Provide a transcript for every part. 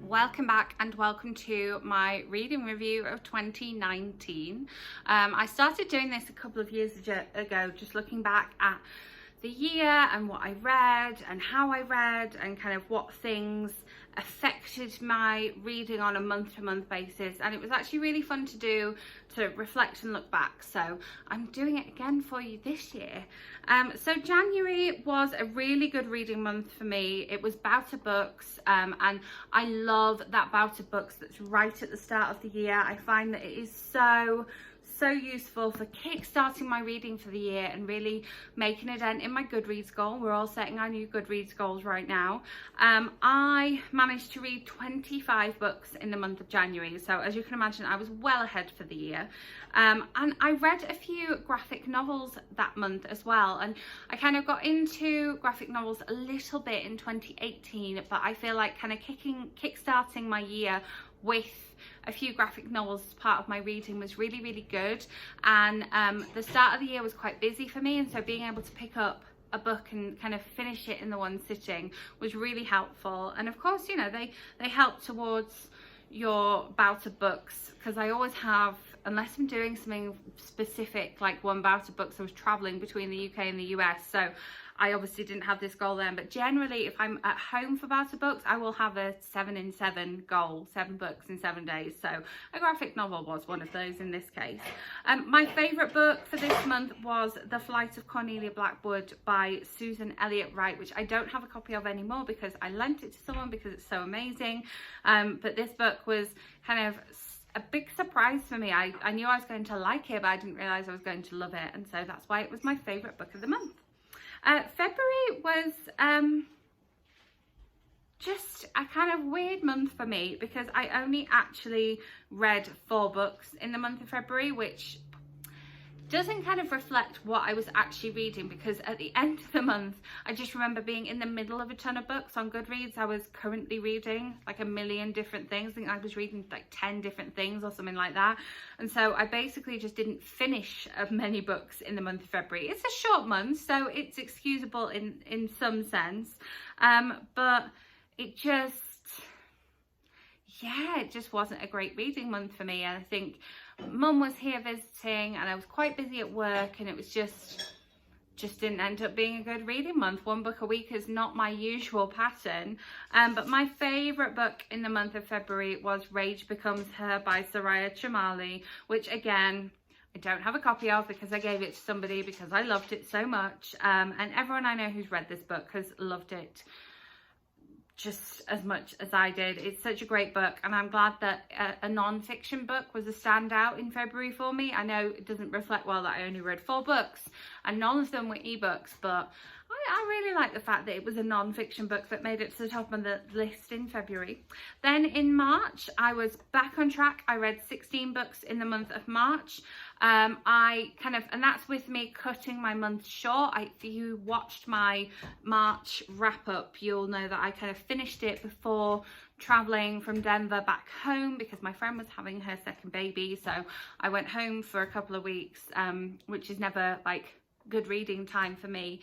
Welcome back and welcome to my reading review of 2019. I started doing this a couple of years ago, just looking back at the year and what I read and how I read and kind of what things affected my reading on a month-to-month basis, and it was actually really fun to do, to reflect and look back. So I'm doing it again for you this year. So January was a really good reading month for me. It was bout of books, and I love that bout of books that's right at the start of the year. I find that it is so useful for kickstarting my reading for the year and really making a dent in my Goodreads goal. We're all setting our new Goodreads goals right now. I managed to read 25 books in the month of January, so as you can imagine, I was well ahead for the year. And I read a few graphic novels that month as well, and I kind of got into graphic novels a little bit in 2018, but I feel like kind of kickstarting my year with a few graphic novels as part of my reading was really good. And the start of the year was quite busy for me, and so being able to pick up a book and kind of finish it in the one sitting was really helpful. And of course, you know, they help towards your bout of books, because I always have, unless I'm doing something specific like one bout of books, I was traveling between the UK and the US, so I obviously didn't have this goal then, but generally if I'm at home for bout of books, I will have a 7 in 7 goal, 7 books in 7 days. So a graphic novel was one of those in this case. My favourite book for this month was The Flight of Cornelia Blackwood by Susan Elliot Wright, which I don't have a copy of anymore because I lent it to someone because it's so amazing. But this book was kind of a big surprise for me. I knew I was going to like it, but I didn't realise I was going to love it, and so that's why it was my favourite book of the month. February was just a kind of weird month for me because I only actually read 4 books in the month of February, which doesn't kind of reflect what I was actually reading, because at the end of the month I just remember being in the middle of a ton of books on Goodreads. I was currently reading like a million different things. I think I was reading like 10 different things or something like that, and so I basically just didn't finish many books in the month of February. It's a short month, so it's excusable in some sense, but it just wasn't a great reading month for me. And I think Mum was here visiting and I was quite busy at work, and it was just didn't end up being a good reading month. 1 book a week is not my usual pattern. But my favourite book in the month of February was Rage Becomes Her by Soraya Chemaly, which again, I don't have a copy of because I gave it to somebody because I loved it so much. And everyone I know who's read this book has loved it just as much as I did. It's such a great book, and I'm glad that a non-fiction book was a standout in February for me. I know it doesn't reflect well that I only read 4 books and none of them were ebooks, but I really like the fact that it was a non-fiction book that made it to the top of the list in February. Then in March, I was back on track. I read 16 books in the month of March. And that's with me cutting my month short. If you watched my March wrap up, you'll know that I kind of finished it before traveling from Denver back home because my friend was having her second baby. So I went home for a couple of weeks, which is never like good reading time for me.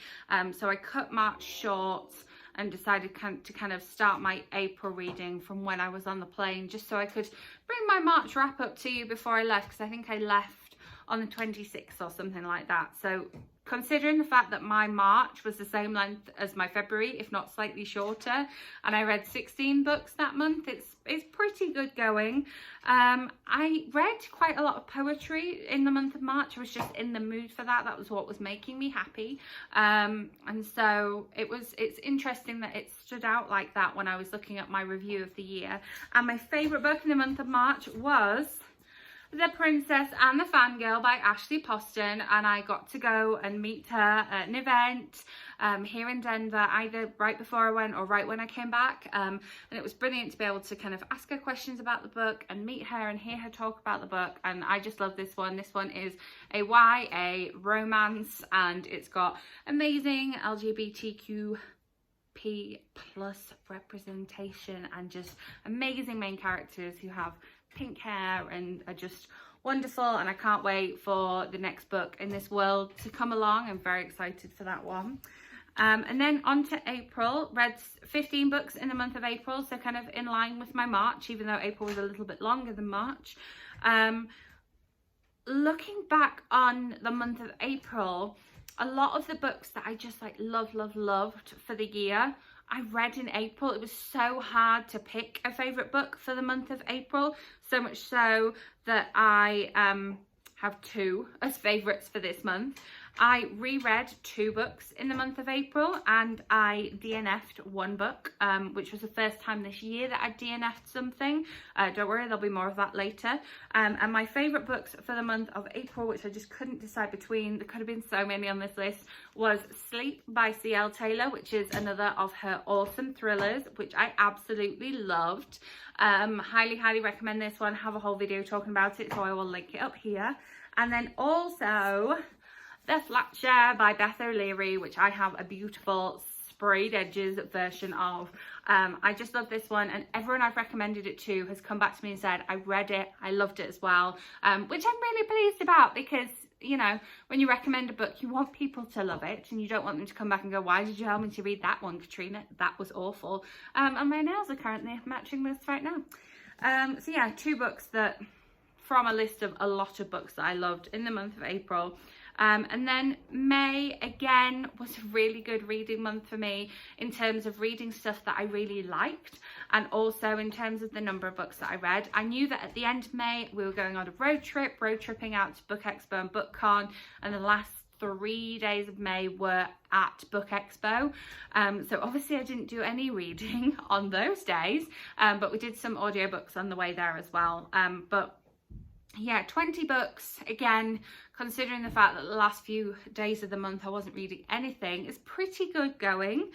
So I cut March short and decided to kind of start my April reading from when I was on the plane, just so I could bring my March wrap up to you before I left, because I think I left on the 26th or something like that. So considering the fact that my March was the same length as my February, if not slightly shorter, and I read 16 books that month, it's pretty good going. I read quite a lot of poetry in the month of March. I was just in the mood for that. That was what was making me happy. And so it's interesting that it stood out like that when I was looking at my review of the year. And my favourite book in the month of March was The Princess and the Fangirl by Ashley Poston, and I got to go and meet her at an event here in Denver, either right before I went or right when I came back, and it was brilliant to be able to kind of ask her questions about the book and meet her and hear her talk about the book. And I just love this one. This one is a YA romance, and it's got amazing LGBTQ plus representation and just amazing main characters who have pink hair and are just wonderful, and I can't wait for the next book in this world to come along. I'm very excited for that one. And then on to April, read 15 books in the month of April, so kind of in line with my March, even though April was a little bit longer than March. Looking back on the month of April, a lot of the books that I just like loved for the year, I read in April. It was so hard to pick a favourite book for the month of April, so much so that I have two as favourites for this month. I reread 2 books in the month of April, and I DNF'd 1 book, which was the first time this year that I DNF'd something. Don't worry, there'll be more of that later. And my favourite books for the month of April, which I just couldn't decide between, there could have been so many on this list, was Sleep by C.L. Taylor, which is another of her awesome thrillers, which I absolutely loved. Highly recommend this one. Have a whole video talking about it, so I will link it up here. And then also The Flat Share by Beth O'Leary, which I have a beautiful sprayed edges version of. I just love this one, and everyone I've recommended it to has come back to me and said, I read it, I loved it as well, which I'm really pleased about, because, you know, when you recommend a book, you want people to love it, and you don't want them to come back and go, why did you tell me to read that one, Katrina? That was awful. And my nails are currently matching this right now. So yeah, 2 books that, from a list of a lot of books that I loved in the month of April. And then May, again, was a really good reading month for me in terms of reading stuff that I really liked, and also in terms of the number of books that I read. I knew that at the end of May we were going on a road tripping out to Book Expo and BookCon, and the last 3 days of May were at Book Expo. So obviously I didn't do any reading on those days, but we did some audiobooks on the way there as well. But yeah, 20 books, again, considering the fact that the last few days of the month I wasn't reading anything, is pretty good going.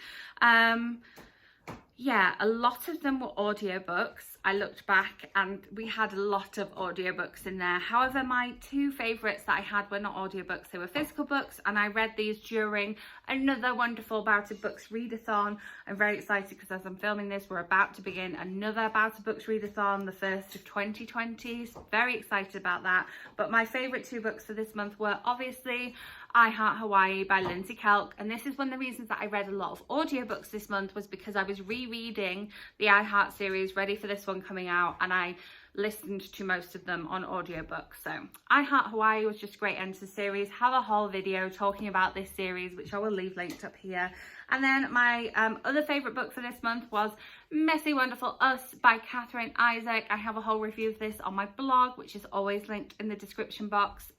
Yeah, a lot of them were audiobooks. I looked back and we had a lot of audiobooks in there. However, my 2 favourites that I had were not audiobooks, they were physical books, and I read these during another wonderful Bout of Books readathon. I'm very excited because as I'm filming this, we're about to begin another Bout of Books readathon, the first of 2020, so very excited about that. But my favourite 2 books for this month were obviously I Heart Hawaii by Lindsay Kelk, and this is one of the reasons that I read a lot of audiobooks this month, was because I was rereading the I Heart series ready for this one coming out, and I listened to most of them on audiobook. So I Heart Hawaii was just a great end to the series. Have a whole video talking about this series, which I will leave linked up here. And then my other favourite book for this month was Messy Wonderful Us by Catherine Isaac. I have a whole review of this on my blog, which is always linked in the description box.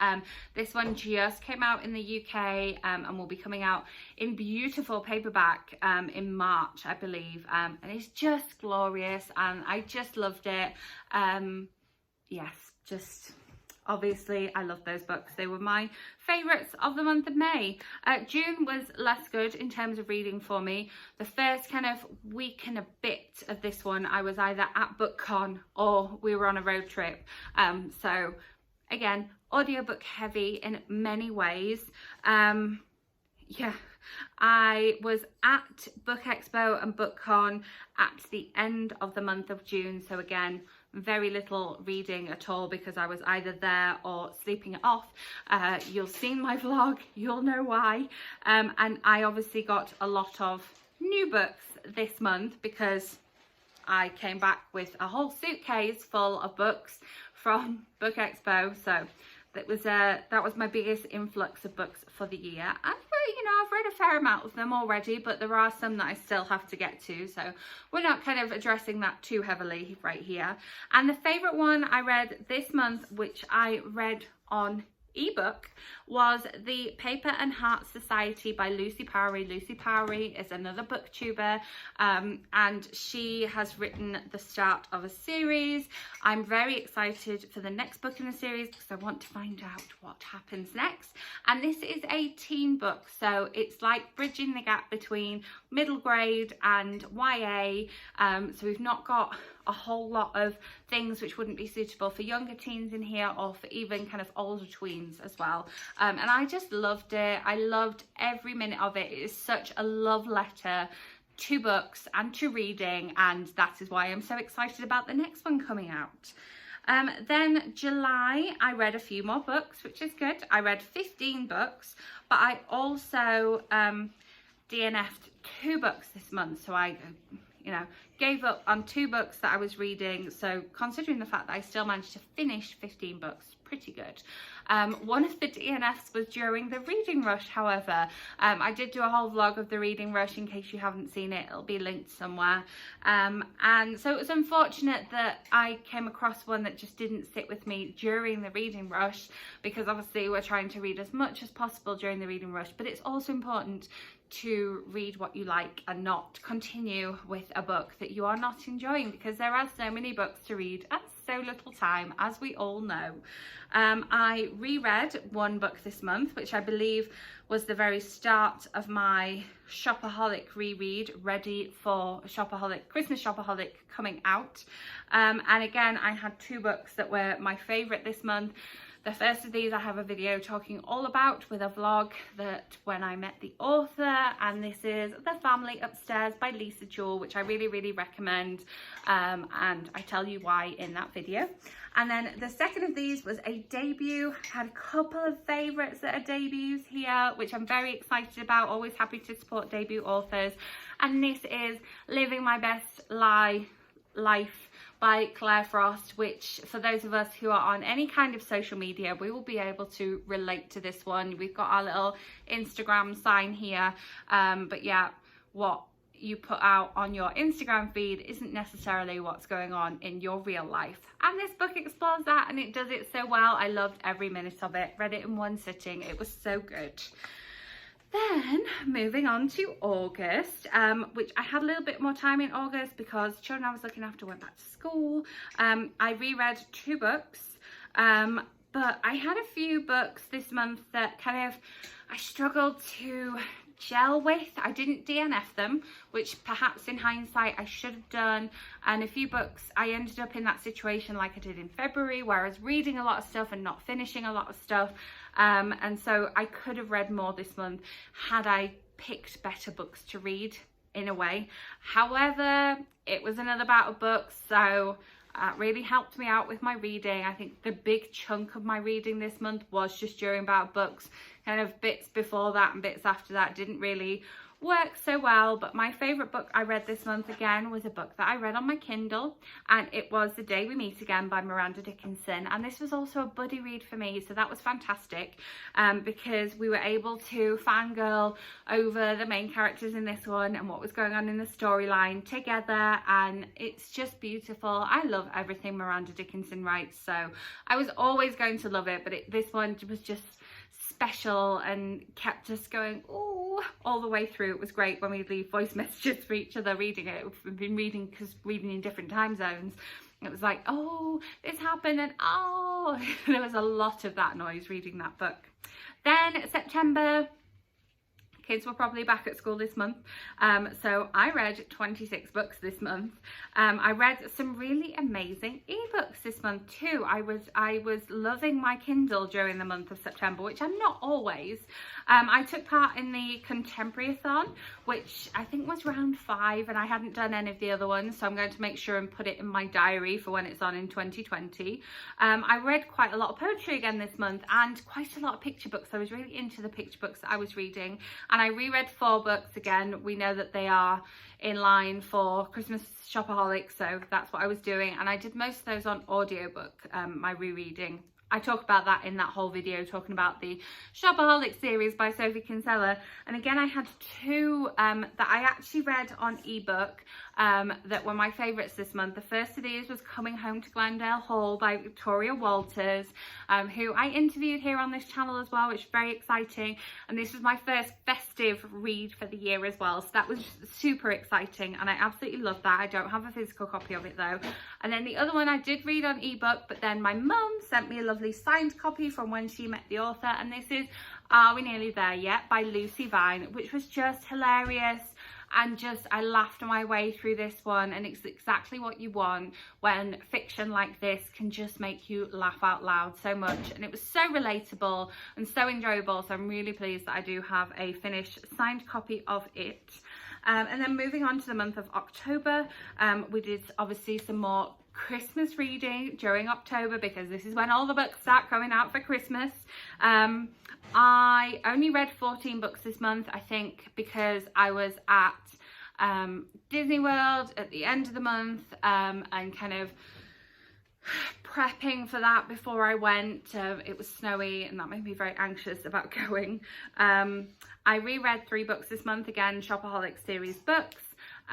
This one just came out in the UK and will be coming out in beautiful paperback in March, I believe. And it's just glorious, and I just loved it. Yes, just obviously I love those books. They were my favourites of the month of May. June was less good in terms of reading for me. The first kind of week and a bit of this one, I was either at BookCon or we were on a road trip. So again, audiobook heavy in many ways. Yeah, I was at Book Expo and BookCon at the end of the month of June. So again, very little reading at all because I was either there or sleeping it off. You'll see my vlog, you'll know why. And I obviously got a lot of new books this month because I came back with a whole suitcase full of books from Book Expo. So that was my biggest influx of books for the year. And you know, I've read a fair amount of them already, but there are some that I still have to get to, so we're not kind of addressing that too heavily right here. And the favourite one I read this month, which I read on ebook, was The Paper and Heart Society by Lucy Powery. Lucy Powery is another booktuber, and she has written the start of a series. I'm very excited for the next book in the series because I want to find out what happens next. And this is a teen book, so it's like bridging the gap between middle grade and YA. So we've not got a whole lot of things which wouldn't be suitable for younger teens in here, or for even kind of older tweens as well. And I just loved it. I loved every minute of it. It is such a love letter to books and to reading, and that is why I'm so excited about the next one coming out. Then July, I read a few more books, which is good. I read 15 books, but I also DNF'd 2 books this month, so I gave up on 2 books that I was reading. So considering the fact that I still managed to finish 15 books, pretty good. One of the DNFs was during the reading rush, however. I did do a whole vlog of the reading rush. In case you haven't seen it, it'll be linked somewhere. And so it was unfortunate that I came across one that just didn't sit with me during the reading rush, because obviously we're trying to read as much as possible during the reading rush, but it's also important to read what you like and not continue with a book that you are not enjoying, because there are so many books to read and so little time, as we all know. I reread 1 book this month, which I believe was the very start of my shopaholic reread, ready for shopaholic, Christmas shopaholic coming out. And again, I had 2 books that were my favorite this month. The first of these I have a video talking all about, with a vlog that when I met the author, and this is The Family Upstairs by Lisa Jewell, which I really, really recommend, and I tell you why in that video. And then the second of these was a debut. I had a couple of favourites that are debuts here, which I'm very excited about, always happy to support debut authors. And this is Living My Best Life by Claire Frost, which for those of us who are on any kind of social media, we will be able to relate to this one. We've got our little Instagram sign here, but yeah, what you put out on your Instagram feed isn't necessarily what's going on in your real life, and this book explores that, and it does it so well. I loved every minute of it, read it in one sitting, it was so good. Then moving on to August, which I had a little bit more time in August because children I was looking after went back to school. I reread 2 books, but I had a few books this month that I struggled to gel with. I didn't DNF them, which perhaps in hindsight I should have done, and a few books I ended up in that situation like I did in February, where I was reading a lot of stuff and not finishing a lot of stuff, and so I could have read more this month had I picked better books to read, in a way. However, it was another bout of books, so really helped me out with my reading. I think the big chunk of my reading this month was just during bout books. Kind of bits before that and bits after that didn't really work so well, but my favorite book I read this month again was a book that I read on my Kindle, and it was The Day We Meet Again by Miranda Dickinson. And this was also a buddy read for me, so that was fantastic, because we were able to fangirl over the main characters in this one and what was going on in the storyline together, and it's just beautiful. I love everything Miranda Dickinson writes, so I was always going to love it, but this one was just special and kept us going ooh all the way through. It was great when we leave voice messages for each other reading it. We've been reading in different time zones. It was like, oh, this happened, and oh, there was a lot of that noise reading that book. Then September, kids were probably back at school this month, so I read 26 books this month. I read some really amazing ebooks this month too. I was loving my Kindle during the month of September, which I'm not always. I took part in the Contemporary-a-thon, which I think was round 5, and I hadn't done any of the other ones, so I'm going to make sure and put it in my diary for when it's on in 2020. I read quite a lot of poetry again this month, and quite a lot of picture books. I was really into the picture books that I was reading, and I reread 4 books again. We know that they are in line for Christmas shopaholic, so that's what I was doing, and I did most of those on audiobook, my rereading. I talk about that in that whole video, talking about the Shopaholic series by Sophie Kinsella. And again, I had 2 that I actually read on ebook that were my favourites this month. The first of these was Coming Home to Glendale Hall by Victoria Walters, who I interviewed here on this channel as well, which is very exciting. And this was my first festive read for the year as well, so that was super exciting, and I absolutely loved that. I don't have a physical copy of it though. And then the other one I did read on ebook, but then my mum sent me a lovely signed copy from when she met the author, and this is Are We Nearly There Yet by Lucy Vine, which was just hilarious. And just, I laughed my way through this one, and it's exactly what you want when fiction like this can just make you laugh out loud so much. And it was so relatable and so enjoyable, so I'm really pleased that I do have a finished signed copy of it. And then moving on to the month of October, we did obviously some more Christmas reading during October, because this is when all the books start coming out for Christmas. I only read 14 books this month, I think, because I was at Disney World at the end of the month, and kind of prepping for that before I went. It was snowy and that made me very anxious about going. I reread 3 books this month, again, Shopaholic series books.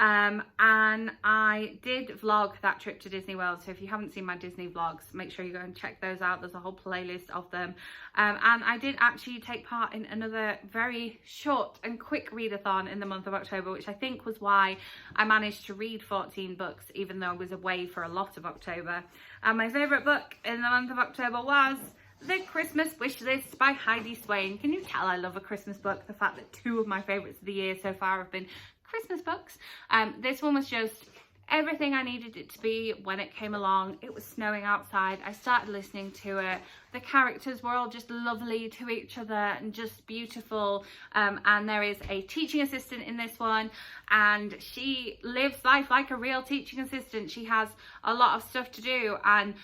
And I did vlog that trip to Disney World, so if you haven't seen my Disney vlogs, make sure you go and check those out. There's a whole playlist of them. And I did actually take part in another very short and quick readathon in the month of October, which I think was why I managed to read 14 books, even though I was away for a lot of October. And my favourite book in the month of October was The Christmas Wish List by Heidi Swain. Can you tell I love a Christmas book? The fact that 2 of my favourites of the year so far have been Christmas books. This one was just everything I needed it to be when it came along. It was snowing outside. I started listening to it. The characters were all just lovely to each other and just beautiful. And there is a teaching assistant in this one, and she lives life like a real teaching assistant. She has a lot of stuff to do and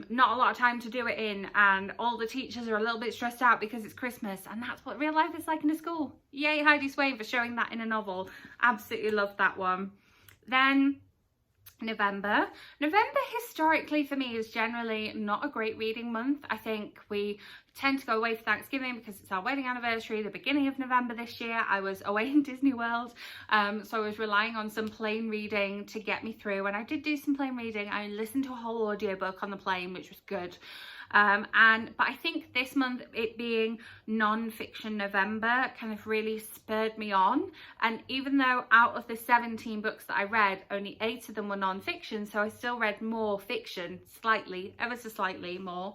not a lot of time to do it in, and all the teachers are a little bit stressed out because it's Christmas, and that's what real life is like in a school. Yay, Heidi Swain for showing that in a novel. Absolutely loved that one. Then November historically for me is generally not a great reading month. I think we tend to go away for Thanksgiving because it's our wedding anniversary, the beginning of November this year. I was away in Disney World, so I was relying on some plane reading to get me through, and I did do some plane reading. I listened to a whole audiobook on the plane, which was good. But I think this month, it being non-fiction November, kind of really spurred me on. And even though out of the 17 books that I read, only 8 of them were non-fiction, so I still read more fiction, slightly, ever so slightly more.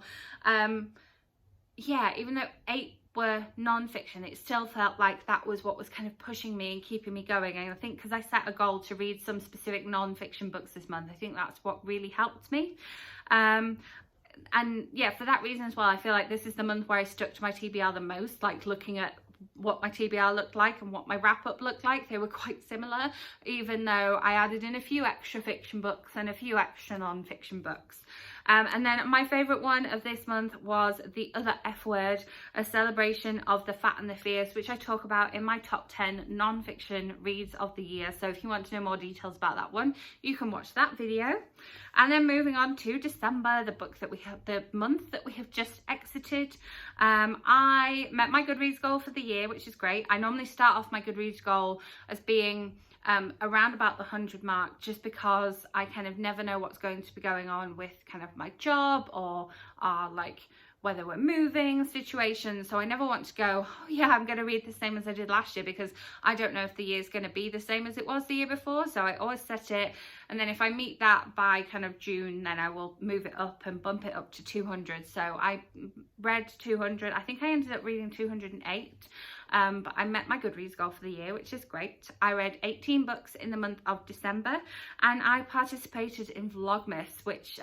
Yeah, even though 8 were non-fiction, it still felt like that was what was kind of pushing me and keeping me going. And I think because I set a goal to read some specific non-fiction books this month, I think that's what really helped me. And yeah, for that reason as well, I feel like this is the month where I stuck to my TBR the most, like looking at what my TBR looked like and what my wrap-up looked like. They were quite similar, even though I added in a few extra fiction books and a few extra non-fiction books. And then my favourite one of this month was The Other F Word, a celebration of the fat and the fierce, which I talk about in my top 10 non-fiction reads of the year. So if you want to know more details about that one, you can watch that video. And then moving on to December, the month that we have just exited. I met my Goodreads goal for the year, which is great. I normally start off my Goodreads goal as being around about the 100 mark, just because I kind of never know what's going to be going on with kind of my job or like whether we're moving situations. So I never want to go, oh yeah, I'm going to read the same as I did last year, because I don't know if the year's going to be the same as it was the year before. So I always set it, and then if I meet that by kind of June, then I will move it up and bump it up to 200. So I read 200. I think I ended up reading 208. But I met my Goodreads goal for the year, which is great. I read 18 books in the month of December, and I participated in Vlogmas, which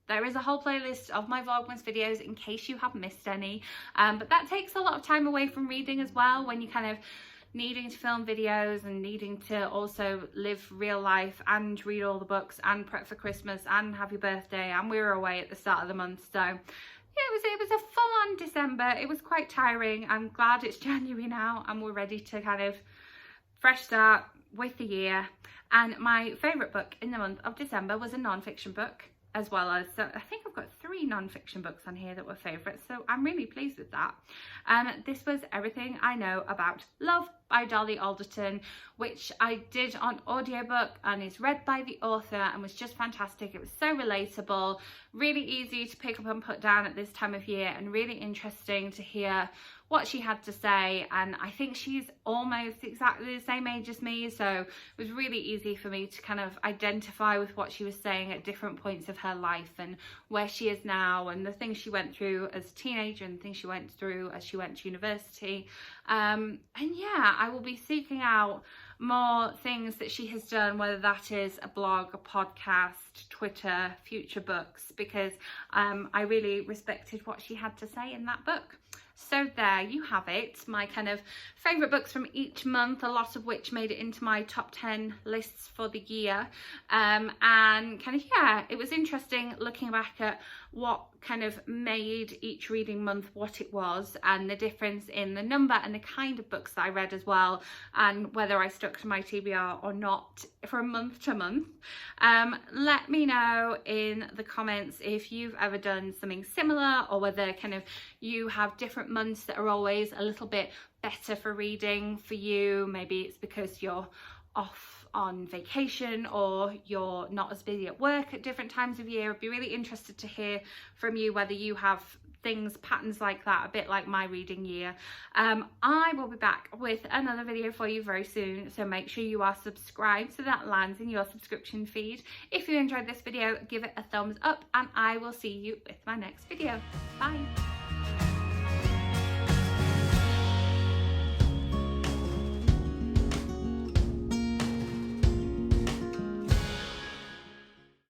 there is a whole playlist of my Vlogmas videos in case you have missed any. But that takes a lot of time away from reading as well, when you kind of needing to film videos and needing to also live real life and read all the books and prep for Christmas and have your birthday, and we were away at the start of the month. So yeah, it was a full-on December. It was quite tiring. I'm glad it's January now and we're ready to kind of fresh start with the year. And my favourite book in the month of December was a non-fiction book, as well as, so I think I've got 3 non-fiction books on here that were favourites, so I'm really pleased with that. This was Everything I Know About Love by Dolly Alderton, which I did on audiobook and is read by the author and was just fantastic. It was so relatable, really easy to pick up and put down at this time of year, and really interesting to hear what she had to say. And I think she's almost exactly the same age as me, so it was really easy for me to kind of identify with what she was saying at different points of her life and where she is now, and the things she went through as a teenager and the things she went through as she went to university. And yeah, I will be seeking out more things that she has done, whether that is a blog, a podcast, Twitter, future books, because I really respected what she had to say in that book. So there you have it, my kind of favourite books from each month, a lot of which made it into my top 10 lists for the year. And kind of, yeah, it was interesting looking back at what kind of made each reading month what it was, and the difference in the number and the kind of books that I read as well, and whether I stuck to my TBR or not from month to month. Let me know in the comments if you've ever done something similar, or whether kind of you have different months that are always a little bit better for reading for you. Maybe it's because you're off on vacation, or you're not as busy at work at different times of year. I'd be really interested to hear from you whether you have patterns like that, a bit like my reading year. I will be back with another video for you very soon, so make sure you are subscribed so that lands in your subscription feed. If you enjoyed this video, give it a thumbs up, and I will see you with my next video. Bye.